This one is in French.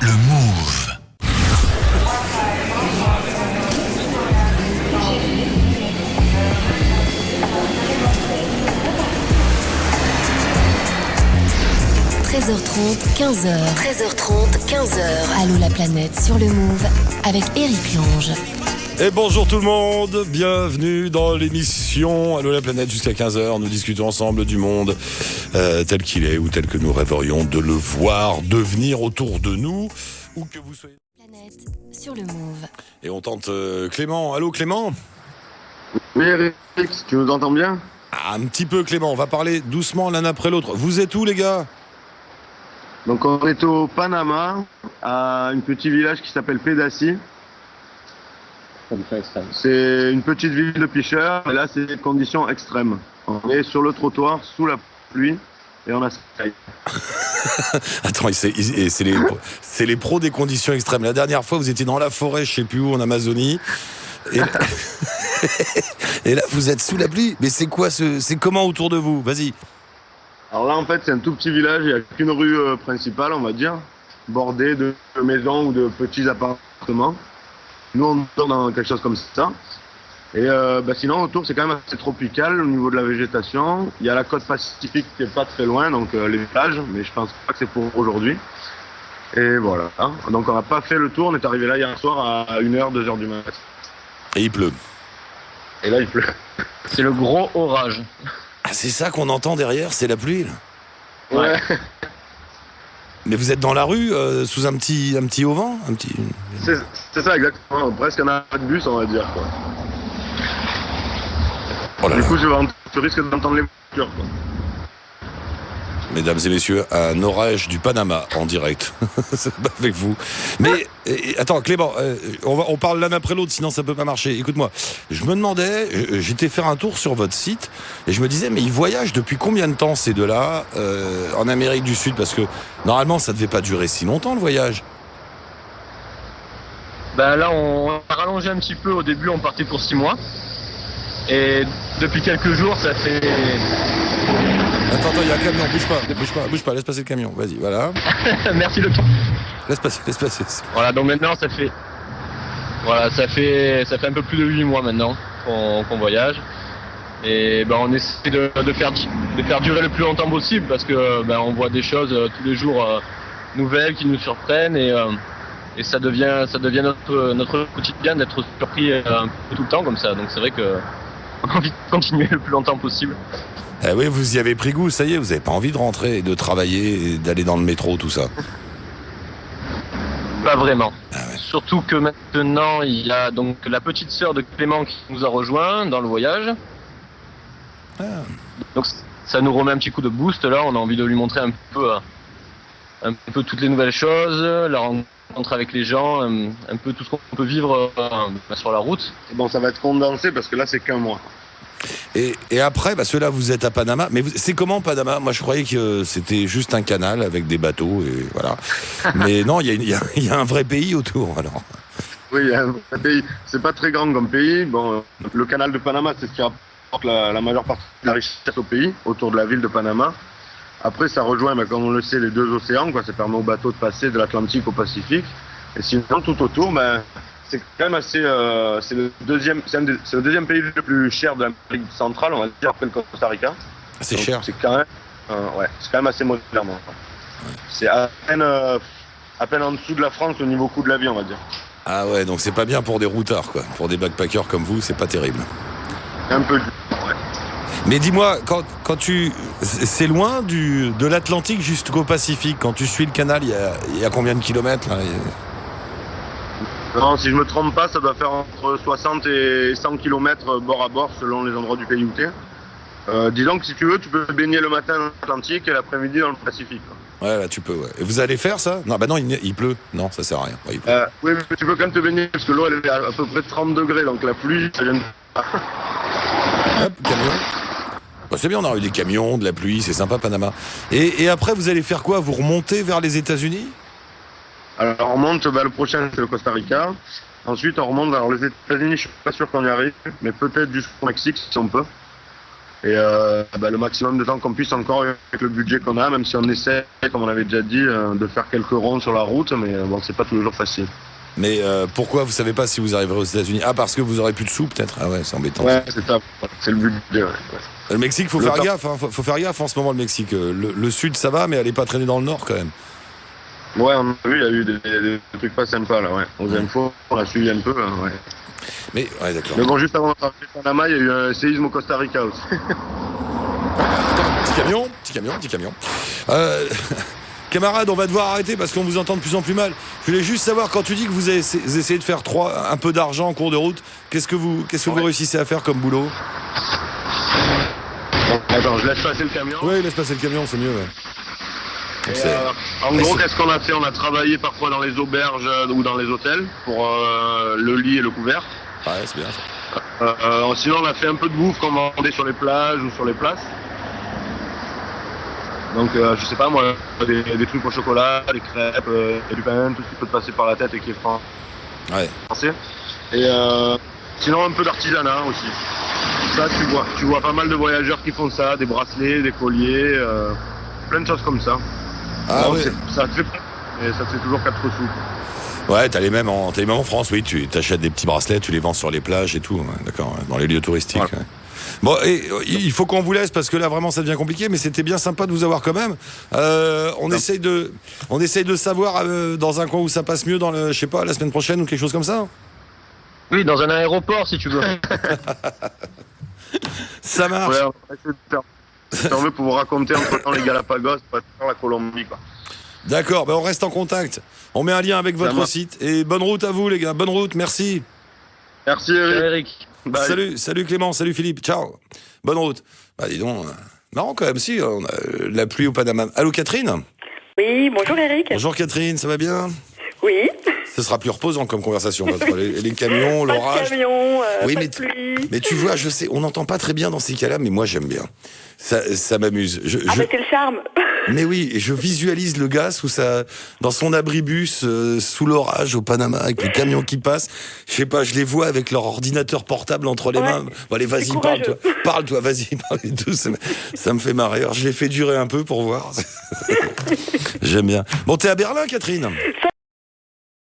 Le Move. h 13h30, 15h. Allô la planète sur le Move avec Eric Lange. Et bonjour tout le monde, bienvenue dans l'émission Allô la planète jusqu'à 15h. Nous discutons ensemble du monde tel qu'il est ou tel que nous rêverions de le voir devenir autour de nous, où que vous soyez. Planète sur le Move. Et on tente Clément. Allô Clément? Oui Eric, tu nous entends bien? Un petit peu Clément, on va parler doucement l'un après l'autre. Vous êtes où les gars? Donc on est au Panama, à un petit village qui s'appelle Pedassi. C'est une petite ville de pêcheurs, et là c'est des conditions extrêmes. On est sur le trottoir, sous la pluie, et on a ça. Attends, c'est les pros des conditions extrêmes. La dernière fois, vous étiez dans la forêt, je sais plus où, en Amazonie. Et, et là, vous êtes sous la pluie. Mais c'est quoi c'est comment autour de vous? Vas-y. Alors là en fait c'est un tout petit village, il n'y a qu'une rue principale on va dire, bordée de maisons ou de petits appartements. Nous on dort dans quelque chose comme ça. Et sinon autour c'est quand même assez tropical au niveau de la végétation. Il y a la côte pacifique qui est pas très loin, donc les plages, mais je pense pas que c'est pour aujourd'hui. Et voilà. Donc on n'a pas fait le tour, on est arrivé là hier soir à 1h, 2h du matin. Et il pleut. Et là il pleut. C'est le gros orage. Ah, c'est ça qu'on entend derrière, c'est la pluie là. Ouais. Mais vous êtes dans la rue, sous un petit auvent, C'est ça exactement, presque un arrêt de bus on va dire quoi. Oh là Du là. coup tu risques d'entendre les voitures quoi. Mesdames et messieurs, un orage du Panama en direct. C'est pas avec vous. Mais attends, Clément, on parle l'un après l'autre, sinon ça peut pas marcher. Écoute-moi, je me demandais, j'étais faire un tour sur votre site et je me disais, mais ils voyagent depuis combien de temps ces deux-là en Amérique du Sud? Parce que normalement, ça devait pas durer si longtemps le voyage. Ben là, on a rallongé un petit peu. Au début, on partait pour 6 mois. Et depuis quelques jours, ça fait... Attends, il y a un camion, bouge pas, laisse passer le camion. Vas-y, voilà. Merci le temps. Laisse passer. Voilà, donc maintenant, ça fait un peu plus de 8 mois maintenant qu'on voyage. Et ben, on essaie de faire durer le plus longtemps possible parce que ben, on voit des choses tous les jours nouvelles qui nous surprennent et ça devient notre quotidien d'être surpris un peu tout le temps comme ça. Donc c'est vrai qu'on a envie de continuer le plus longtemps possible. Eh oui, vous y avez pris goût, ça y est, vous avez pas envie de rentrer et de travailler et d'aller dans le métro, tout ça. Pas vraiment. Ah ouais. Surtout que maintenant, il y a donc la petite sœur de Clément qui nous a rejoint dans le voyage. Ah. Donc ça nous remet un petit coup de boost là, on a envie de lui montrer un peu toutes les nouvelles choses, la rencontre avec les gens, un peu tout ce qu'on peut vivre sur la route. Bon ça va être condensé parce que là c'est qu'un mois. Et après, parce que là vous êtes à Panama, mais c'est comment Panama? Moi je croyais que c'était juste un canal avec des bateaux et voilà. Mais non, il y a un vrai pays autour alors. Oui, il y a un vrai pays. C'est pas très grand comme pays. Bon, le canal de Panama, c'est ce qui rapporte la majeure partie de la richesse au pays, autour de la ville de Panama. Après, ça rejoint, comme on le sait, les deux océans, quoi. Ça permet aux bateaux de passer de l'Atlantique au Pacifique. Et sinon, tout autour, c'est quand même assez. C'est le deuxième pays le plus cher de l'Amérique centrale, on va dire, après le Costa Rica. C'est Donc, cher. C'est quand même assez moderne. C'est à peine en dessous de la France au niveau coût de la vie, on va dire. Ah ouais, donc c'est pas bien pour des routards quoi. Pour des backpackers comme vous, c'est pas terrible. Un peu. Ouais. Mais dis-moi, c'est loin de l'Atlantique jusqu'au Pacifique. Quand tu suis le canal, il y a combien de kilomètres là? Non, si je me trompe pas, ça doit faire entre 60 et 100 km bord à bord selon les endroits du pays où t'es. Disons que si tu veux, tu peux baigner le matin dans l'Atlantique et l'après-midi dans le Pacifique. Ouais, là tu peux. Ouais. Et vous allez faire ça? Non, non, il pleut. Non, ça sert à rien. Ouais, il pleut. Oui, mais tu peux quand même te baigner parce que l'eau elle est à peu près 30 degrés, donc la pluie, ça gêne pas. Hop, camion. Bah, c'est bien, on a eu des camions, de la pluie, c'est sympa Panama. Et après, vous allez faire quoi? Vous remontez vers les États-Unis? Alors on remonte, le prochain c'est le Costa Rica. Ensuite on remonte vers les États-Unis, je suis pas sûr qu'on y arrive, mais peut-être jusqu'au Mexique si on peut. Et le maximum de temps qu'on puisse encore avec le budget qu'on a, même si on essaie, comme on avait déjà dit, de faire quelques ronds sur la route, mais bon, c'est pas tous les jours facile. Mais pourquoi vous savez pas si vous arriverez aux États-Unis? Ah, parce que vous aurez plus de sous peut-être. Ah ouais, c'est embêtant. Ouais, c'est ça. C'est le budget. Ouais. Le Mexique, faut faire gaffe. Hein, faut faire gaffe en ce moment le Mexique. Le sud, ça va, mais allez pas traîner dans le nord quand même. Ouais, on a vu, il y a eu des trucs pas sympas là. Ouais. Aux infos, on a suivi un peu. Ouais. Mais ouais, d'accord. Mais bon, juste avant de partir de Panama, il y a eu un séisme au Costa Rica aussi. Petit camion. Camarade, on va devoir arrêter parce qu'on vous entend de plus en plus mal. Je voulais juste savoir, quand tu dis que vous essayez de faire un peu d'argent en cours de route, qu'est-ce que vous réussissez à faire comme boulot? Attends, je laisse passer le camion. Oui, laisse passer le camion, c'est mieux. Ouais. En gros, qu'est-ce qu'on a fait? On a travaillé parfois dans les auberges ou dans les hôtels pour le lit et le couvert. Ouais, c'est bien ça. Sinon, on a fait un peu de bouffe qu'on vendait sur les plages ou sur les places. Donc, je sais pas moi, des trucs au chocolat, des crêpes, du pain, tout ce qui peut te passer par la tête et qui est français. Et sinon, un peu d'artisanat aussi. Ça, tu vois pas mal de voyageurs qui font ça, des bracelets, des colliers, plein de choses comme ça. Ah donc, ouais. Ça te fait toujours 4 sous. Ouais, t'as les mêmes en France, oui, tu t'achètes des petits bracelets, tu les vends sur les plages et tout, ouais, d'accord, dans les lieux touristiques. Voilà. Ouais. Bon, et il faut qu'on vous laisse parce que là vraiment ça devient compliqué, mais c'était bien sympa de vous avoir quand même. On essaye de savoir dans un coin où ça passe mieux je sais pas, la semaine prochaine ou quelque chose comme ça. Oui, dans un aéroport si tu veux. Ça marche. Ouais, on va essayer de faire. Si on veut pour vous raconter entre-temps les Galapagos, pas faire la Colombie, quoi. D'accord, on reste en contact. On met un lien avec votre site et bonne route à vous les gars, bonne route, merci. Merci Eric. Eric. Salut Clément, salut Philippe, ciao. Bonne route. Bah dis donc, marrant quand même si, on a la pluie au Panama. Allô Catherine? Oui, bonjour Eric. Bonjour Catherine, ça va bien? Oui. Ce sera plus reposant comme conversation, parce que les camions, l'orage. Pas de camion, oui, pas de pluie. Mais tu vois, je sais, on n'entend pas très bien dans ces cas-là, mais moi j'aime bien. Ça m'amuse. Mais c'est le charme. Mais oui, et je visualise le gars dans son abribus, sous l'orage au Panama, avec le camion qui passe. Je sais pas, je les vois avec leur ordinateur portable entre les mains. Bon, allez, vas-y, parle toi, vas-y, parle et tout. Ça me fait marrer. Alors, je l'ai fait durer un peu pour voir. J'aime bien. Bon, t'es à Berlin, Catherine?